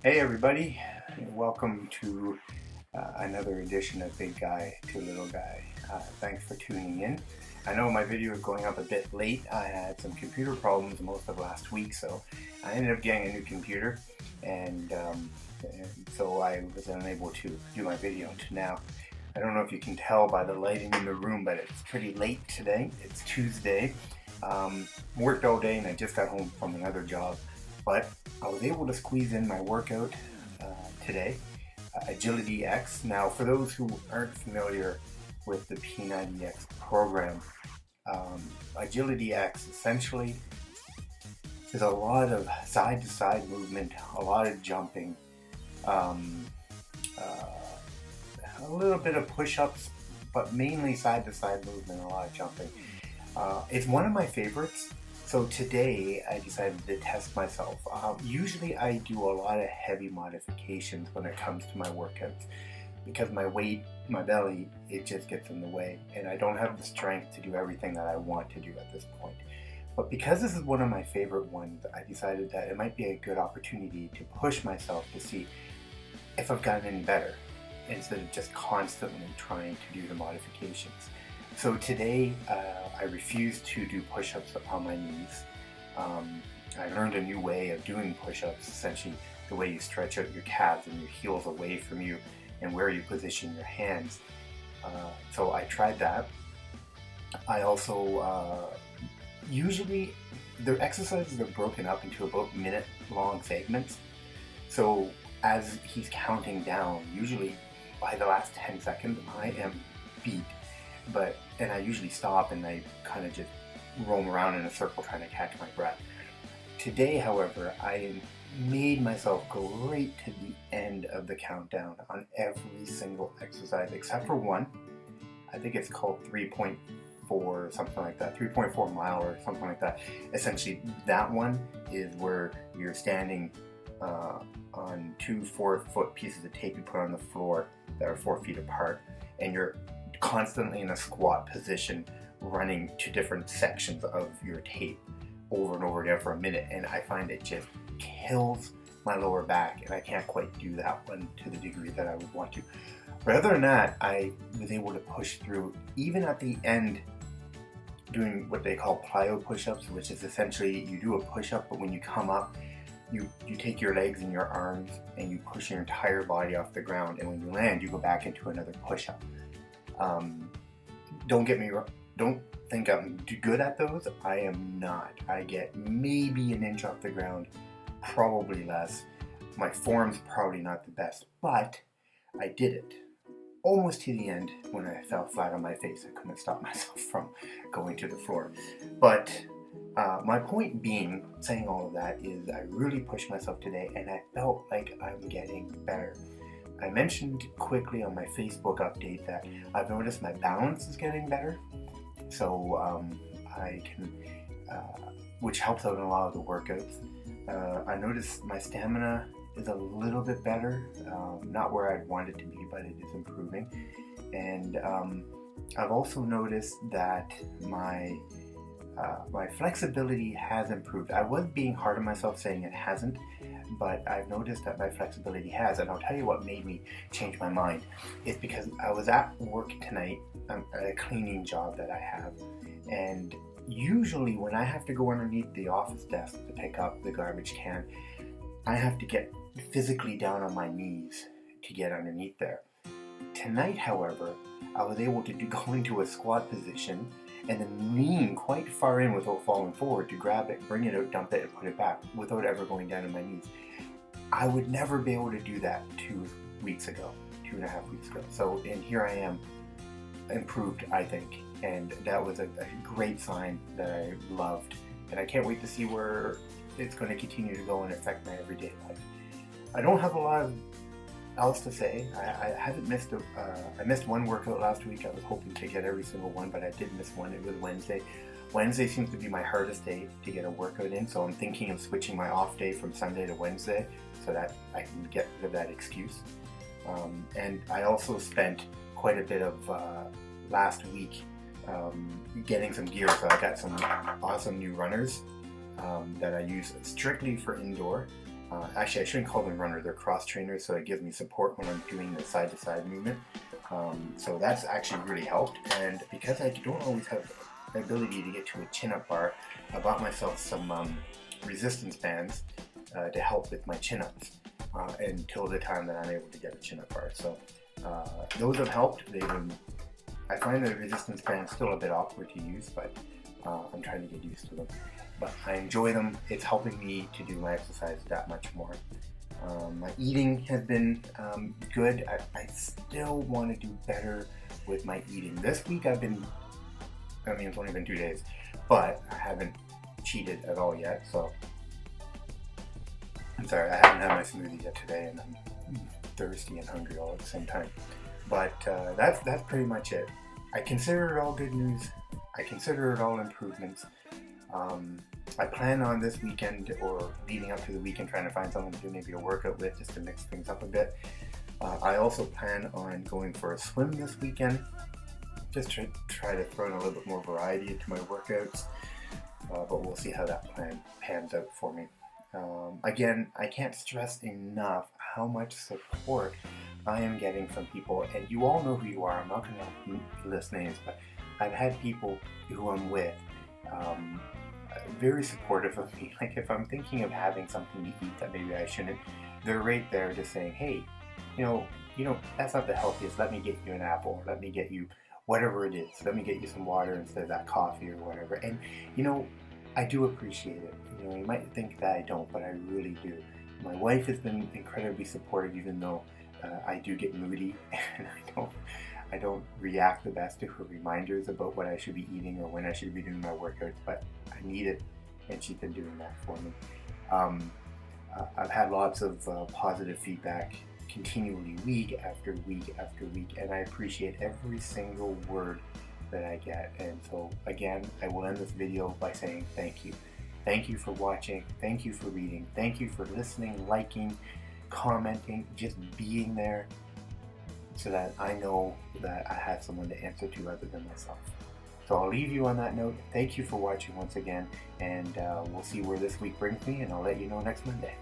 Hey everybody, welcome to another edition of Big Guy to Little Guy. Thanks for tuning in. I know my video is going up a bit late. I had some computer problems most of last week, so I ended up getting a new computer, and so I was unable to do my video until now. I don't know if you can tell by the lighting in the room, but it's pretty late today. It's Tuesday. Worked all day and I just got home from another job, but I was able to squeeze in my workout today, Agility X. Now, for those who aren't familiar with the P90X program, Agility X essentially is a lot of side-to-side movement, a lot of jumping, a little bit of push-ups, but mainly side-to-side movement, a lot of jumping. It's one of my favorites. So today I decided to test myself. Usually I do a lot of heavy modifications when it comes to my workouts because my weight, my belly, it just gets in the way and I don't have the strength to do everything that I want to do at this point. But because this is one of my favorite ones, I decided that it might be a good opportunity to push myself to see if I've gotten any better instead of just constantly trying to do the modifications. So today I refused to do push-ups on my knees. I learned a new way of doing push-ups, essentially the way you stretch out your calves and your heels away from you and where you position your hands. So I tried that. I also, usually the exercises are broken up into about minute-long segments. So as he's counting down, usually by the last 10 seconds, I am beat. And I usually stop and I kind of just roam around in a circle trying to catch my breath. Today, however, I made myself go right to the end of the countdown on every single exercise except for one. I think it's called 3.4, something like that, 3.4 mile or something like that. Essentially, that one is where you're standing on two 4-foot pieces of tape you put on the floor that are 4 feet apart, and you're constantly in a squat position running to different sections of your tape over and over again for a minute, and I find it just kills my lower back and I can't quite do that one to the degree that I would want to. But other than that, I was able to push through even at the end doing what they call plyo push-ups, which is essentially you do a push-up, but when you come up you take your legs and your arms and you push your entire body off the ground, and when you land you go back into another push-up. Don't get me wrong, don't think I'm good at those. I am not. I get maybe an inch off the ground, probably less. My form's probably not the best, but I did it almost to the end when I fell flat on my face. I couldn't stop myself from going to the floor. But my point being, saying all of that, is I really pushed myself today and I felt like I'm getting better. I mentioned quickly on my Facebook update that I've noticed my balance is getting better, so I can, which helps out in a lot of the workouts. I noticed my stamina is a little bit better, not where I'd want it to be, but it is improving. And I've also noticed that my flexibility has improved. I was being hard on myself saying it hasn't, but I've noticed that my flexibility has, and I'll tell you what made me change my mind. It's because I was at work tonight at a cleaning job that I have, and usually when I have to go underneath the office desk to pick up the garbage can, I have to get physically down on my knees to get underneath there. Tonight, however, I was able to go into a squat position and then lean quite far in without falling forward to grab it, bring it out, dump it, and put it back without ever going down on my knees. I would never be able to do that 2 weeks ago, 2.5 weeks ago. So, and here I am, improved, I think. And that was a great sign that I loved. And I can't wait to see where it's going to continue to go and affect my everyday life. I don't have a lot else to say. I haven't missed I missed one workout last week. I was hoping to get every single one, but I did miss one. It was Wednesday. Wednesday seems to be my hardest day to get a workout in, so I'm thinking of switching my off day from Sunday to Wednesday so that I can get rid of that excuse. And I also spent quite a bit of last week getting some gear. So I got some awesome new runners that I use strictly for indoor. Actually, I shouldn't call them runner, they're cross trainers, so it gives me support when I'm doing the side-to-side movement. So that's actually really helped, and because I don't always have the ability to get to a chin-up bar, I bought myself some resistance bands to help with my chin-ups until the time that I'm able to get a chin-up bar. So those have helped. I find the resistance bands still a bit awkward to use, but I'm trying to get used to them. But I enjoy them. It's helping me to do my exercise that much more. My eating has been good. I still want to do better with my eating. This week it's only been 2 days, but I haven't cheated at all yet, so I'm sorry, I haven't had my smoothie yet today, and I'm thirsty and hungry all at the same time. But that's pretty much it. I consider it all good news. I consider it all improvements. I plan on this weekend or leading up to the weekend trying to find someone to do maybe a workout with, just to mix things up a bit. I also plan on going for a swim this weekend, just to try to throw in a little bit more variety into my workouts, but we'll see how that plan pans out for me. Again, I can't stress enough how much support I am getting from people, and you all know who you are. I'm not going to list names, but I've had people who I'm with very supportive of me. Like if I'm thinking of having something to eat that maybe I shouldn't, they're right there just saying, hey, you know, that's not the healthiest. Let me get you an apple. Let me get you whatever it is. Let me get you some water instead of that coffee or whatever. And I do appreciate it. You might think that I don't, but I really do. My wife has been incredibly supportive, even though I do get moody and I don't react the best to her reminders about what I should be eating or when I should be doing my workouts, but I need it, and she's been doing that for me. I've had lots of positive feedback continually, week after week after week, and I appreciate every single word that I get. And so again, I will end this video by saying thank you. Thank you for watching, thank you for reading, thank you for listening, liking, commenting, just being there, so that I know that I have someone to answer to other than myself. So I'll leave you on that note. Thank you for watching once again, and we'll see where this week brings me, and I'll let you know next Monday.